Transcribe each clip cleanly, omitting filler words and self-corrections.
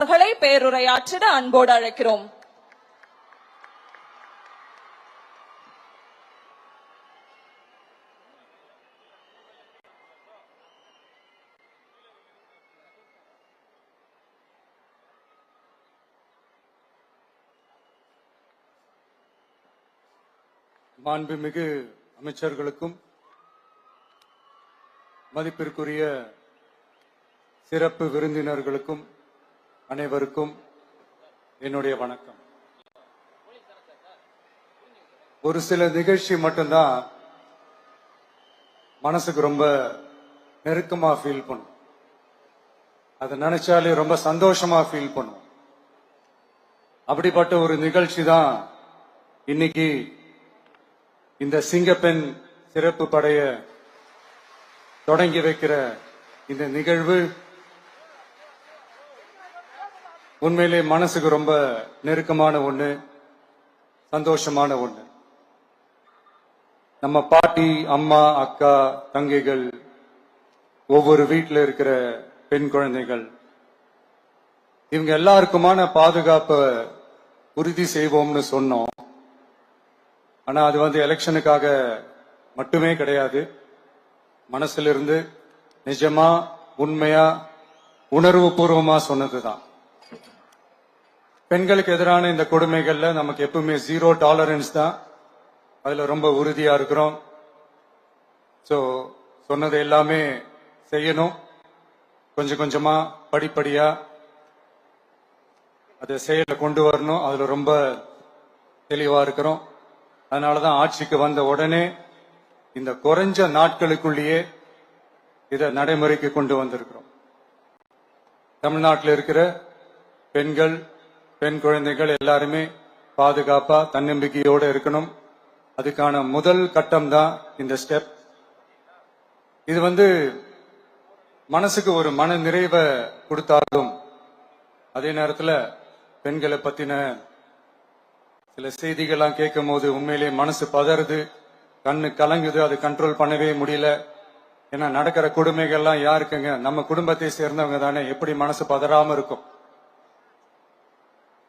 அவர்களை பேருரையாற்றிட அன்போடு அழைக்கிறோம். மாண்புமிகு அமைச்சர்களுக்கும் மதிப்பிற்குரிய சிறப்பு விருந்தினர்களுக்கும் அனைவருக்கும் என்னுடைய வணக்கம். ஒரு சில நிகழ்ச்சி மட்டும்தான் மனசுக்கு ரொம்ப நெருக்கமா ஃபீல் பண்ணும். அதை நினைச்சாலே ரொம்ப சந்தோஷமா ஃபீல் பண்ணும். அப்படிப்பட்ட ஒரு நிகழ்ச்சி தான் இன்னைக்கு இந்த சிங்கப்பெண் சிறப்பு படைய தொடங்கி வைக்கிற இந்த நிகழ்வு. உண்மையிலே மனசுக்கு ரொம்ப நெருக்கமான ஒண்ணு, சந்தோஷமான ஒண்ணு. நம்ம பாட்டி, அம்மா, அக்கா, தங்கைகள், ஒவ்வொரு வீட்டில் இருக்கிற பெண் குழந்தைகள், இவங்க எல்லாருக்குமான பாதுகாப்பை உறுதி செய்வோம்னு சொன்னோம். ஆனா அது எலெக்ஷனுக்காக மட்டுமே கிடையாது. மனசுல இருந்து நிஜமா, உண்மையா, உணர்வு பூர்வமா சொன்னதுதான். பெண்களுக்கு எதிரான இந்த கொடுமைகள்ல நமக்கு எப்பவுமே 0 டாலரன்ஸ் தான். அதுல ரொம்ப உறுதியா இருக்கிறோம். சோ சொன்னது எல்லாமே செய்யணும். கொஞ்சம் கொஞ்சமா, படிப்படியா அதை செயல கொண்டு வரணும். அதுல ரொம்ப தெளிவா இருக்கிறோம். அதனாலதான் ஆட்சிக்கு வந்த உடனே இந்த குறைஞ்ச நாட்களுக்குள்ளேயே இதை நடைமுறைக்கு கொண்டு வந்திருக்கிறோம். தமிழ்நாட்டில் இருக்கிற பெண்கள், பெண் குழந்தைகள் எல்லாருமே பாதுகாப்பா, தன்னம்பிக்கையோடு இருக்கணும். அதுக்கான முதல் கட்டம் தான் இந்த ஸ்டெப். இது மனசுக்கு ஒரு மன நிறைவை கொடுத்தாலும், அதே நேரத்தில் பெண்களை பத்தின சில செய்திகள்லாம் கேட்கும் போது உண்மையிலே மனசு பதறுது, கண்ணு கலங்குது. அது கண்ட்ரோல் பண்ணவே முடியல. ஏன்னா நடக்கிற கொடுமைகள்லாம் யாருக்குங்க? நம்ம குடும்பத்தை சேர்ந்தவங்க தானே. எப்படி மனசு பதறாம இருக்கும்?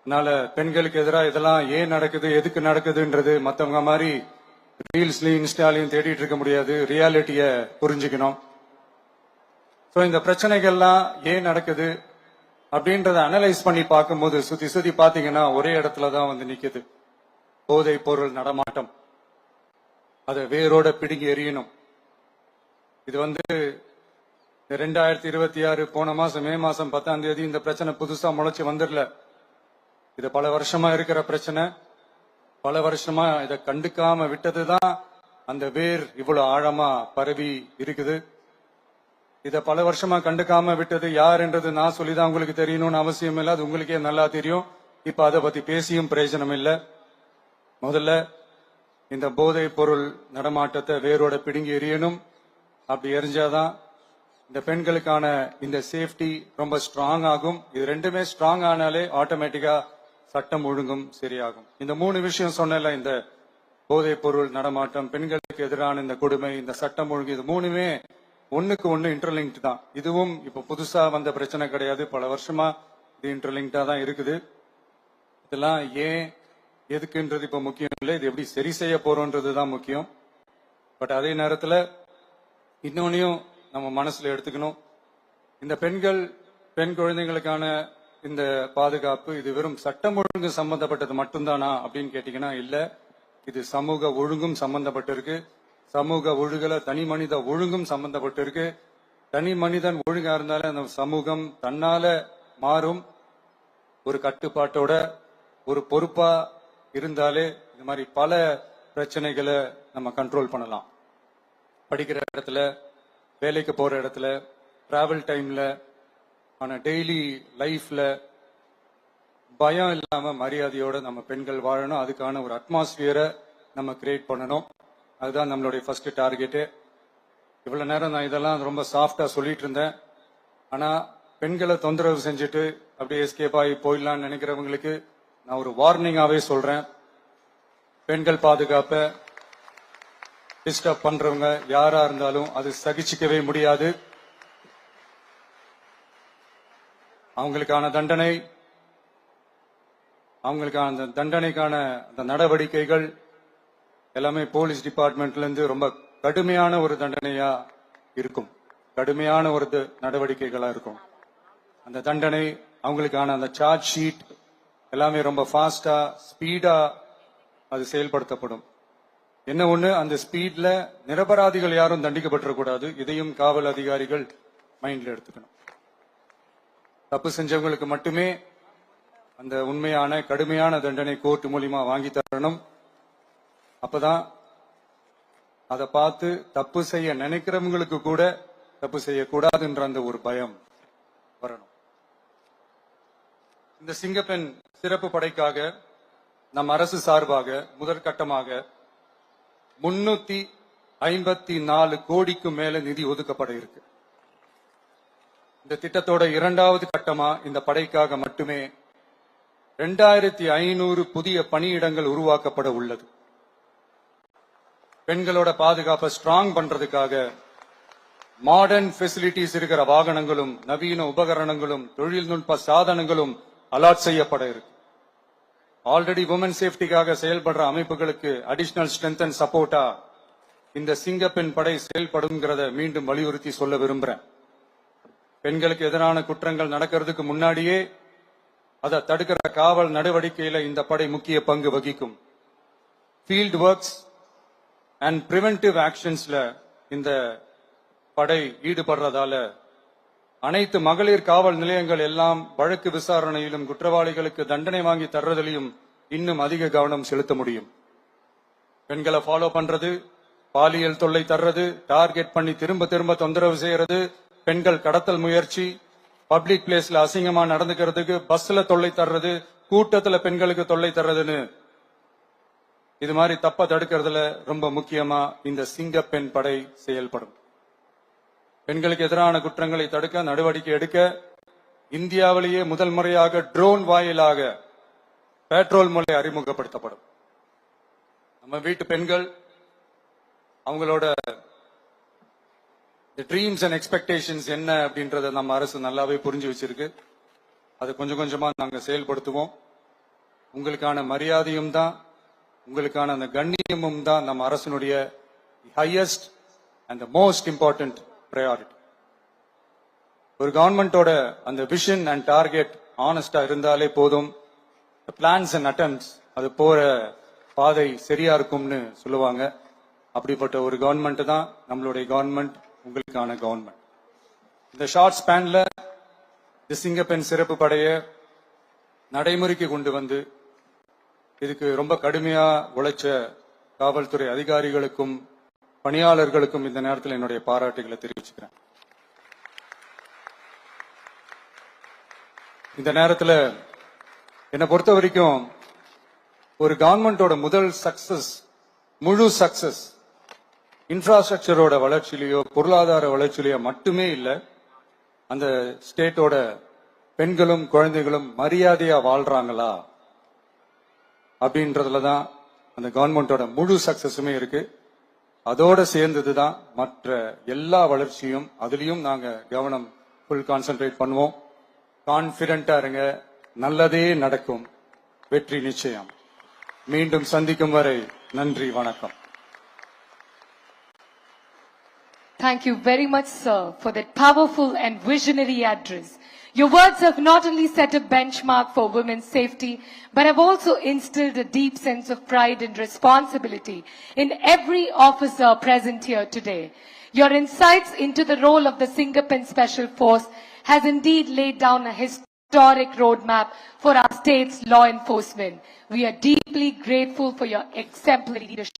அதனால பெண்களுக்கு எதிராக இதெல்லாம் ஏன் நடக்குது, எதுக்கு நடக்குதுன்றது மத்தவங்க மாதிரி ரீல்ஸ்லயும் இன்ஸ்டாலையும் தேடிட்டு இருக்க முடியாது. ரியாலிட்டிய புரிஞ்சுக்கணும். இந்த பிரச்சனைகள்லாம் ஏன் நடக்குது அப்படின்றத அனலைஸ் பண்ணி பார்க்கும்போது சுத்தி சுத்தி பாத்தீங்கன்னா ஒரே இடத்துலதான் நிக்குது. போதை பொருள் நடமாட்டம். அதை வேரோட பிடுங்கி எறியணும். இது 2026 போன மாசம் மே மாசம் 10ஆம் தேதி இந்த பிரச்சனை புதுசா முளைச்சு வந்துடல. இது பல வருஷமா இருக்கிற பிரச்சனை. பல வருஷமா இதை கண்டுக்காம விட்டதுதான் அந்த வேர் இவ்வளவு ஆழமா பரவி இருக்குது. இத பல வருஷமா கண்டுக்காம விட்டது யார் என்றது நான் சொல்லிதான் உங்களுக்கு தெரியணும்னு அவசியம் இல்லை. அது உங்களுக்கே நல்லா தெரியும். இப்ப அதை பத்தி பேசியும் பிரயோஜனம் இல்லை. முதல்ல இந்த போதை பொருள் நடமாட்டத்தை வேரோட பிடுங்கி எறியணும். அப்படி எரிஞ்சாதான் இந்த பெண்களுக்கான இந்த சேஃப்டி ரொம்ப ஸ்ட்ராங் ஆகும். இது ரெண்டுமே ஸ்ட்ராங் ஆனாலே ஆட்டோமேட்டிக்கா சட்டம் ஒழுங்கும் சரியாகும். இந்த 3 விஷயம் சொன்னல, இந்த போதை பொருள் நடமாட்டம், பெண்களுக்கு எதிரான இந்த கொடுமை, இந்த சட்டம் ஒழுங்கு, இது 3மே ஒண்ணுக்கு ஒண்ணு இன்டர்லிங்க் தான். இதுவும் இப்ப புதுசா வந்த பிரச்சனை கிடையாது. பல வருஷமா இது இன்டர்லிங்க்டா தான் இருக்குது. இதெல்லாம் ஏன், எதுக்குன்றது இப்ப முக்கியம் இல்லை. இது எப்படி சரி செய்ய போறோம்ன்றதுதான் முக்கியம். பட் அதே நேரத்துல இன்னொன்னையும் நம்ம மனசுல எடுத்துக்கணும். இந்த பெண் குழந்தைகளுக்கான இந்த பாதுகாப்பு இது வெறும் சட்டம் ஒழுங்கு சம்பந்தப்பட்டது மட்டும்தானா அப்படின்னு கேட்டீங்கன்னா இல்ல. இது சமூக ஒழுங்கும் சம்பந்தப்பட்டிருக்கு. சமூக ஒழுகல தனி மனித ஒழுங்கும் சம்பந்தப்பட்டிருக்கு. தனி மனிதன் ஒழுங்கா இருந்தாலே அந்த சமூகம் தன்னால மாறும். ஒரு கட்டுப்பாட்டோட, ஒரு பொறுப்பா இருந்தாலே இந்த மாதிரி பல பிரச்சனைகளை நம்ம கண்ட்ரோல் பண்ணலாம். படிக்கிற இடத்துல, வேலைக்கு போற இடத்துல, டிராவல் டைம்ல, ஆனா டெய்லி லைஃப்ல பயம் இல்லாம மரியாதையோட நம்ம பெண்கள் வாழணும். அதுக்கான ஒரு அட்மாஸ்பியரை நம்ம கிரியேட் பண்ணணும். அதுதான் நம்மளுடைய ஃபர்ஸ்ட் டார்கெட்டு. இவ்வளவு நேரம் நான் இதெல்லாம் ரொம்ப சாஃப்டா சொல்லிட்டு இருந்தேன். ஆனா பெண்களை தொந்தரவு செஞ்சுட்டு அப்படியே எஸ்கேப் ஆகி போயிடலாம்னு நினைக்கிறவங்களுக்கு நான் ஒரு வார்னிங்காவே சொல்றேன். பெண்கள் பாதுகாப்பை டிஸ்டர்ப் பண்றவங்க யாரா இருந்தாலும் அது சகிச்சுக்கவே முடியாது. அவங்களுக்கான தண்டனைக்கான அந்த நடவடிக்கைகள் எல்லாமே போலீஸ் டிபார்ட்மெண்ட்ல இருந்து ரொம்ப கடுமையான ஒரு தண்டனையா இருக்கும், கடுமையான ஒரு நடவடிக்கைகளா இருக்கும். அந்த தண்டனை அவங்களுக்கான அந்த சார்ஜ் ஷீட் எல்லாமே ரொம்ப ஃபாஸ்டா ஸ்பீடா அது செயல்படுத்தப்படும். என்ன ஒண்ணு, அந்த ஸ்பீட்ல நிரபராதிகள் யாரும் தண்டிக்கப்பட்டிருக்கூடாது. இதையும் காவல் அதிகாரிகள் மைண்ட்ல எடுத்துக்கணும். தப்பு செஞ்சவங்களுக்கு மட்டுமே அந்த உண்மையான கடுமையான தண்டனை கோர்ட் மூலியமா வாங்கி தரணும். அப்பதான் அதை பார்த்து தப்பு செய்ய நினைக்கிறவங்களுக்கு கூட தப்பு செய்யக்கூடாதுன்ற அந்த ஒரு பயம் வரணும். இந்த சிங்கப்பெண் சிறப்பு படைக்காக நம் அரசு சார்பாக முதற்கட்டமாக 354 கோடிக்கு மேல நிதி ஒதுக்கப்பட இருக்கு. இந்த திட்டத்தோட இரண்டாவது கட்டமா இந்த படைக்காக மட்டுமே 2500 புதிய பணியிடங்கள் உருவாக்கப்பட உள்ளது. பெண்களோட பாதுகாப்பை ஸ்ட்ராங் பண்றதுக்காக மாடர்ன் ஃபெசிலிட்டிஸ் இருக்கிற வாகனங்களும் நவீன உபகரணங்களும் தொழில்நுட்ப சாதனங்களும் அலாட் செய்யப்பட இருக்கு. ஆல்ரெடி உமன் சேஃப்டிக்காக செயல்படுற அமைப்புகளுக்கு அடிஷனல் ஸ்ட்ரென்த் அண்ட் சப்போர்ட்டா இந்த சிங்கப்பெண் படை செயல்படுங்கிறத மீண்டும் வலியுறுத்தி சொல்ல விரும்புறேன். பெண்களுக்கு எதிரான குற்றங்கள் நடக்கிறதுக்கு முன்னாடியே அதை தடுக்கிற காவல் நடவடிக்கையில இந்த படை முக்கிய பங்கு வகிக்கும். ஃபீல்ட் ஒர்க்ஸ் அண்ட் பிரிவென்டிவ் ஆக்ஷன்ஸ்ல இந்த படை ஈடுபடுறதால அனைத்து மகளிர் காவல் நிலையங்கள் எல்லாம் வழக்கு விசாரணையிலும் குற்றவாளிகளுக்கு தண்டனை வாங்கி தர்றதிலையும் இன்னும் அதிக கவனம் செலுத்த முடியும். பெண்களை ஃபாலோ பண்றது, பாலியல் தொல்லை தர்றது, டார்கெட் பண்ணி திரும்ப திரும்ப தொந்தரவு செய்யறது, பெண்கள் கடத்தல் முயற்சி, பப்ளிக் பிளேஸ்ல அசிங்கமா நடந்துக்கிறதுக்கு பஸ்ல தொல்லை தர்றது, கூட்டத்துல பெண்களுக்கு தொல்லை தர்றதுன்னு இது மாதிரி தப்ப தடுக்கிறதுல ரொம்ப முக்கியமா இந்த சிங்கப்பெண் படை செயல்படும். பெண்களுக்கு எதிரான குற்றங்களை தடுக்க நடவடிக்கை எடுக்க இந்தியாவிலேயே முதல் முறையாக ட்ரோன் வாயிலாக பெட்ரோல் முறை அறிமுகப்படுத்தப்படும். நம்ம வீட்டு பெண்கள் அவங்களோட ட்ரீம்ஸ் அண்ட் எக்ஸ்பெக்டேஷன்ஸ் என்ன அப்படின்றத நம்ம அரசு நல்லாவே புரிஞ்சு வச்சிருக்கு. அது கொஞ்சம் கொஞ்சமா நாங்க செயல்படுத்துவோம். உங்களுக்கான மரியாதையும் தான், உங்களுக்கான அந்த கண்ணியமும் தான் நம்ம அரசினுடைய highest and most important priority. ஒரு கவர்மெண்டோட அந்த விஷன் அண்ட் டார்கெட் ஆனஸ்டா இருந்தாலே போதும். பிளான்ஸ் அண்ட் அட்டெம்ப்ட்ஸ் அது போற பாதை சரியா இருக்கும்னு சொல்லுவாங்க. அப்படிப்பட்ட ஒரு கவர்மெண்ட் தான் நம்மளுடைய கவர்மெண்ட், உங்களுக்கான கவர்மெண்ட். இந்த ஷார்ட் ஸ்பேன்ல இந்த சிங்கப்பெண் சிறப்பு படைய நடைமுறைக்கு கொண்டு வந்து இதுக்கு ரொம்ப கடுமையா உழைச்ச காவல்துறை அதிகாரிகளுக்கும் பணியாளர்களுக்கும் இந்த நேரத்தில் என்னுடைய பாராட்டுகளை தெரிவிச்சுக்கிறேன். இந்த நேரத்தில் என்னை பொறுத்த வரைக்கும் ஒரு கவர்மெண்டோட முதல் சக்சஸ், முழு சக்சஸ் இன்ஃப்ராஸ்ட்ரக்சரோட வளர்ச்சியிலேயோ பொருளாதார வளர்ச்சியிலேயோ மட்டுமே இல்லை, அந்த ஸ்டேட்டோட பெண்களும் குழந்தைகளும் மரியாதையா வாழ்றாங்களா அப்படின்றதுலதான் அந்த கவர்மெண்டோட முழு சக்சஸுமே இருக்கு. அதோட சேர்ந்ததுதான் மற்ற எல்லா வளர்ச்சியும். அதுலயும் நாங்க கவனம் ஃபுல் கான்சென்ட்ரேட் பண்ணுவோம். கான்பிடென்டா இருங்க, நல்லதே நடக்கும், வெற்றி நிச்சயம். மீண்டும் சந்திக்கும் வரை நன்றி, வணக்கம். Thank you very much, sir, for that powerful and visionary address. Your words have not only set a benchmark for women's safety, but have also instilled a deep sense of pride and responsibility in every officer present here today. Your insights into the role of the Singapen Special Force has indeed laid down a historic roadmap for our state's law enforcement. We are deeply grateful for your exemplary leadership.